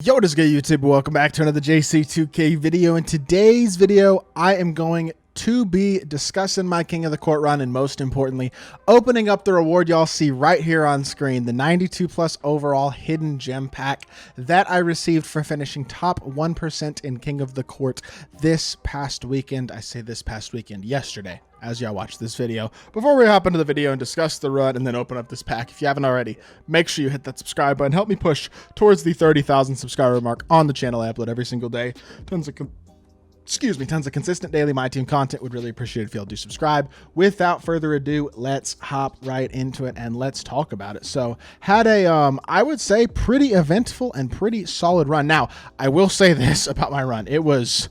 Yo, what is good, YouTube? Welcome back to another JC2K video. In today's video, I am going to be discussing my King of the Court run and, most importantly, opening up the reward y'all see right here on screen, the 92 plus overall hidden gem pack that I received for finishing top 1% in King of the Court this past weekend. I say this past weekend, yesterday, as y'all watch this video. Before we hop into the video and discuss the run and then open up this pack, if you haven't already, make sure you hit that subscribe button. Help me push towards the 30,000 subscriber mark on the channel. I upload every single day. Tons of consistent daily MyTEAM content. Would really appreciate it if y'all do subscribe. Without further ado, let's hop right into it and let's talk about it. So had a, I would say, pretty eventful and pretty solid run. Now, I will say this about my run. It was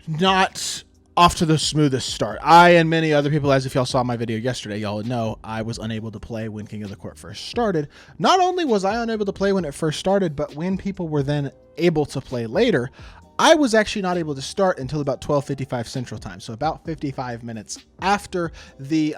not off to the smoothest start. I and many other people, as if y'all saw my video yesterday, y'all would know I was unable to play when King of the Court first started. Not only was I unable to play when it first started, but when people were then able to play later, I was actually not able to start until about 12:55 Central Time. So about 55 minutes after the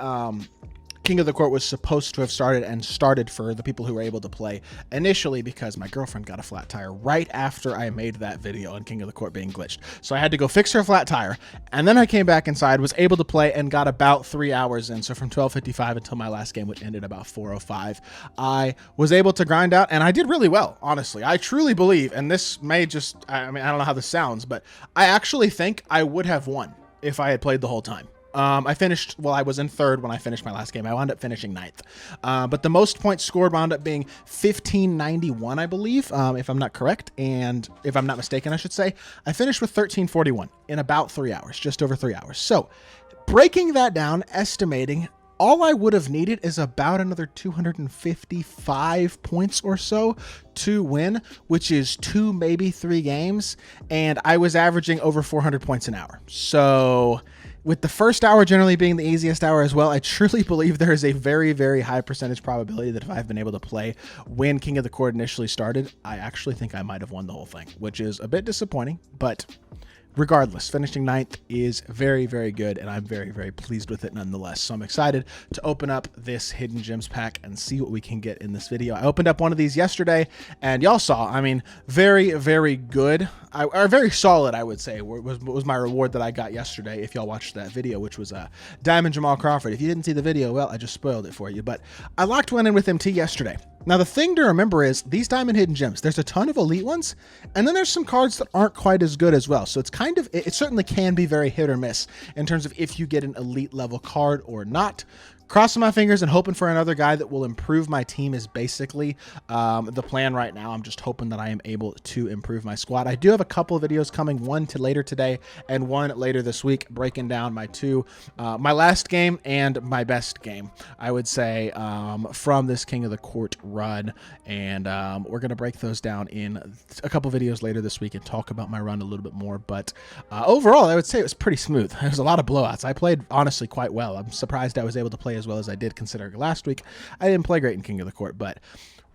King of the Court was supposed to have started, and started for the people who were able to play initially, because my girlfriend got a flat tire right after I made that video on King of the Court being glitched. So I had to go fix her flat tire, and then I came back inside, was able to play, and got about 3 hours in. So from 12:55 until my last game, which ended about 4:05, I was able to grind out, and I did really well, honestly. I truly believe, and this may just, I mean, I don't know how this sounds, but I actually think I would have won if I had played the whole time. I finished, well, I was in third when I finished my last game. I wound up finishing ninth. But the most points scored wound up being 1591, I believe, if I'm not correct. And if I'm not mistaken, I should say. I finished with 1341 in about 3 hours, just over 3 hours. So breaking that down, estimating, all I would have needed is about another 255 points or so to win, which is 2, maybe 3 games. And I was averaging over 400 points an hour. So with the first hour generally being the easiest hour as well, I truly believe there is a very, very high percentage probability that if I've been able to play when King of the Court initially started, I actually think I might have won the whole thing, which is a bit disappointing, but regardless, finishing ninth is very, very good, and I'm very, very pleased with it nonetheless. So I'm excited to open up this Hidden Gems pack and see what we can get in this video. I opened up one of these yesterday, and y'all saw, I mean, very, very good, or very solid, I would say, was my reward that I got yesterday, if y'all watched that video, which was Diamond Jamal Crawford. If you didn't see the video, well, I just spoiled it for you, but I locked one in with MT yesterday. Now, the thing to remember is these Diamond Hidden Gems, there's a ton of elite ones, and then there's some cards that aren't quite as good as well. So it's kind of, it certainly can be very hit or miss in terms of if you get an elite level card or not. Crossing my fingers and hoping for another guy that will improve my team is basically the plan right now. I'm just hoping that I am able to improve my squad. I do have a couple of videos coming, one to later today and one later this week, breaking down my my last game and my best game, I would say, from this King of the Court run. And we're going to break those down in a couple videos later this week and talk about my run a little bit more. But overall, I would say it was pretty smooth. There was a lot of blowouts. I played, honestly, quite well. I'm surprised I was able to play as well as I did, considering last week I didn't play great in King of the Court, but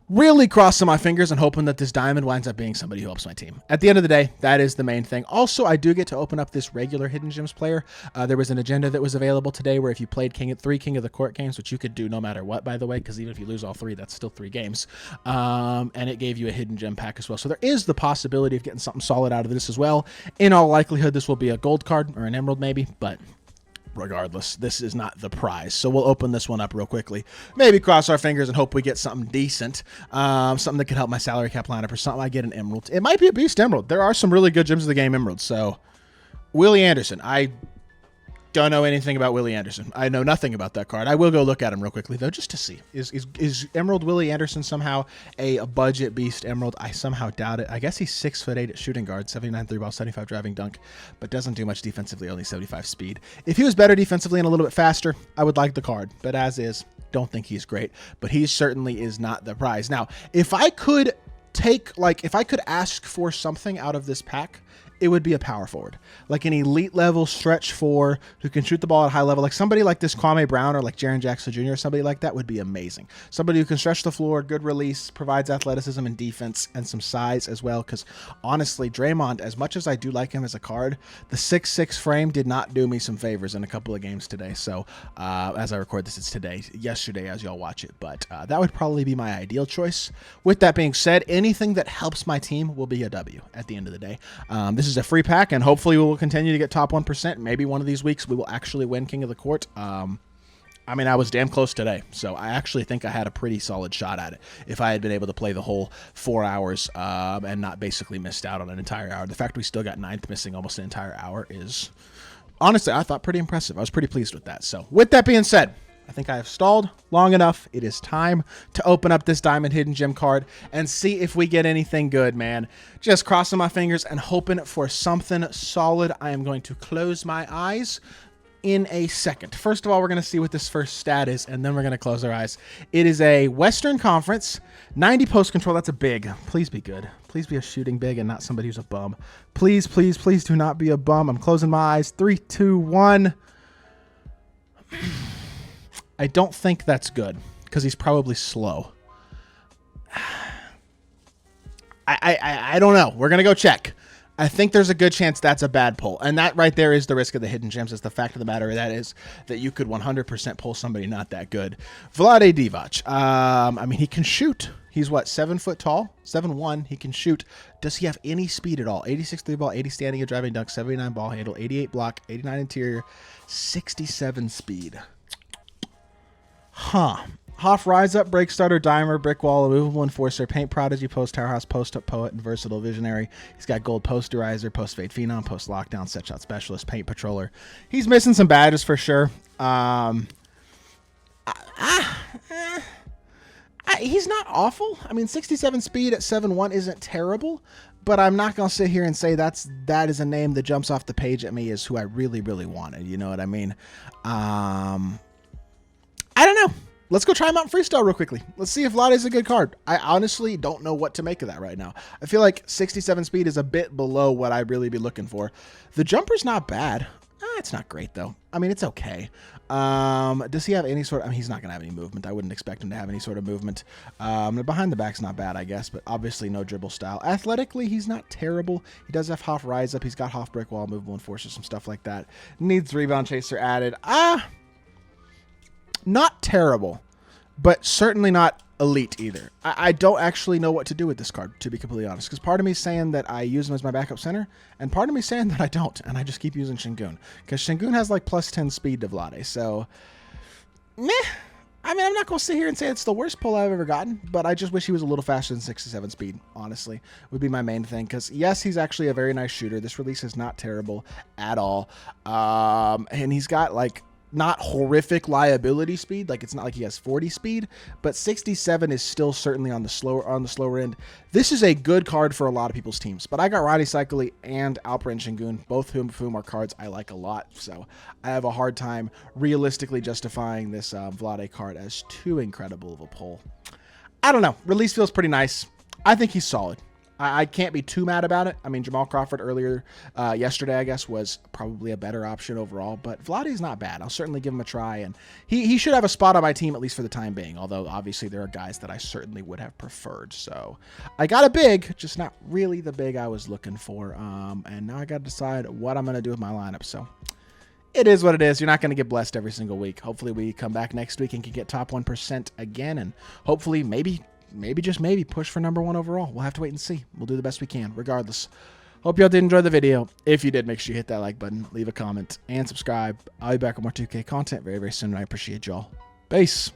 really crossing my fingers and hoping that this diamond winds up being somebody who helps my team. At the end of the day, that is the main thing. Also, I do get to open up this regular Hidden Gems player. There was an agenda that was available today where if you played 3 King of the Court games, which you could do no matter what, by the way, because even if you lose all 3, that's still 3 games. And it gave you a Hidden Gem pack as well. So there is the possibility of getting something solid out of this as well. In all likelihood, this will be a gold card or an emerald maybe, but regardless, this is not the prize. So we'll open this one up real quickly. Maybe cross our fingers and hope we get something decent. Something that could help my salary cap lineup, or something I get an emerald. It might be a beast emerald. There are some really good gems of the game emeralds. So Willie Anderson. I don't know anything about Willie Anderson. I know nothing about that card. I will go look at him real quickly, though, just to see. Is Emerald Willie Anderson somehow a budget beast emerald? I somehow doubt it. I guess he's 6'8" at shooting guard, 79 3 ball, 75 driving dunk, but doesn't do much defensively, only 75 speed. If he was better defensively and a little bit faster, I would like the card, but as is, don't think he's great. But he certainly is not the prize. Now, if I could take, like, if I could ask for something out of this pack, it would be a power forward, like an elite level stretch four who can shoot the ball at a high level. Like somebody like this Kwame Brown or like Jaren Jackson Jr. or somebody like that would be amazing. Somebody who can stretch the floor, good release, provides athleticism and defense and some size as well. Because honestly, Draymond, as much as I do like him as a card, the 6'6" frame did not do me some favors in a couple of games today. So as I record this, it's yesterday as y'all watch it. But that would probably be my ideal choice. With that being said, anything that helps my team will be a W at the end of the day. This is a free pack, and hopefully we will continue to get top 1%. Maybe one of these weeks we will actually win King of the Court. I mean, I was damn close today, so I actually think I had a pretty solid shot at it if I had been able to play the whole 4 hours and not basically missed out on an entire hour. The fact we still got 9th missing almost an entire hour is, honestly, I thought pretty impressive. I was pretty pleased with that. So with that being said, I think I have stalled long enough. It is time to open up this Diamond Hidden Gem card and see if we get anything good, man. Just crossing my fingers and hoping for something solid. I am going to close my eyes in a second. First of all, we're going to see what this first stat is, and then we're going to close our eyes. It is a Western Conference, 90 post control. That's a big. Please be good. Please be a shooting big and not somebody who's a bum. Please, please, please do not be a bum. I'm closing my eyes. 3, 2, 1. I don't think that's good because he's probably slow. I don't know. We're going to go check. I think there's a good chance that's a bad pull. And that right there is the risk of the hidden gems. Is the fact of the matter that is that you could 100% pull somebody not that good. Vlade Divac. I mean, he can shoot. He's what, 7 foot tall? 7'1". He can shoot. Does he have any speed at all? 86 3 ball, 80 standing and driving dunk, 79 ball handle, 88 block, 89 interior, 67 speed. Huh. Hoff, rise up, break starter, dimer, brick wall, immovable enforcer, paint prodigy, post towerhouse, post up poet, and versatile visionary. He's got gold posterizer, post fade phenom, post lockdown, set shot specialist, paint patroller. He's missing some badges for sure. He's not awful. I mean, 67 speed at 7'1" isn't terrible, but I'm not going to sit here and say that is a name that jumps off the page at me as who I really, really wanted. You know what I mean? I don't know. Let's go try him out in freestyle real quickly. Let's see if Vlade is a good card. I honestly don't know what to make of that right now. I feel like 67 speed is a bit below what I'd really be looking for. The jumper's not bad. It's not great, though. I mean, it's okay. Does he have any sort of... I mean, he's not going to have any movement. I wouldn't expect him to have any sort of movement. Behind the back's not bad, I guess, but obviously no dribble style. Athletically, he's not terrible. He does have Hoff rise up. He's got Hoff brick wall, movable enforcer, some stuff like that. Needs rebound chaser added. Not terrible, but certainly not elite either. I don't actually know what to do with this card, to be completely honest, because part of me is saying that I use him as my backup center, and part of me is saying that I don't, and I just keep using Şengün, because Şengün has like plus 10 speed to Vlade, so meh. I mean, I'm not going to sit here and say it's the worst pull I've ever gotten, but I just wish he was a little faster than 67 speed, honestly, would be my main thing, because yes, he's actually a very nice shooter. This release is not terrible at all, and he's got like not horrific liability speed. Like, it's not like he has 40 speed, but 67 is still certainly on the slower end. This is a good card for a lot of people's teams, but I got Roddy Cycli and Alperen Şengün, both of whom are cards I like a lot. So I have a hard time realistically justifying this Vlade card as too incredible of a pull. I don't know. Release feels pretty nice. I think he's solid. I can't be too mad about it. I mean, Jamal Crawford earlier yesterday, I guess, was probably a better option overall. But Vlade's not bad. I'll certainly give him a try. And he should have a spot on my team, at least for the time being. Although, obviously, there are guys that I certainly would have preferred. So, I got a big, just not really the big I was looking for. And now I got to decide what I'm going to do with my lineup. So, it is what it is. You're not going to get blessed every single week. Hopefully, we come back next week and can get top 1% again. And hopefully, maybe, just maybe, push for #1 overall. We'll have to wait and see. We'll do the best we can, regardless. Hope y'all did enjoy the video. If you did, make sure you hit that like button, leave a comment, and subscribe. I'll be back with more 2K content very, very soon, and I appreciate y'all. Peace.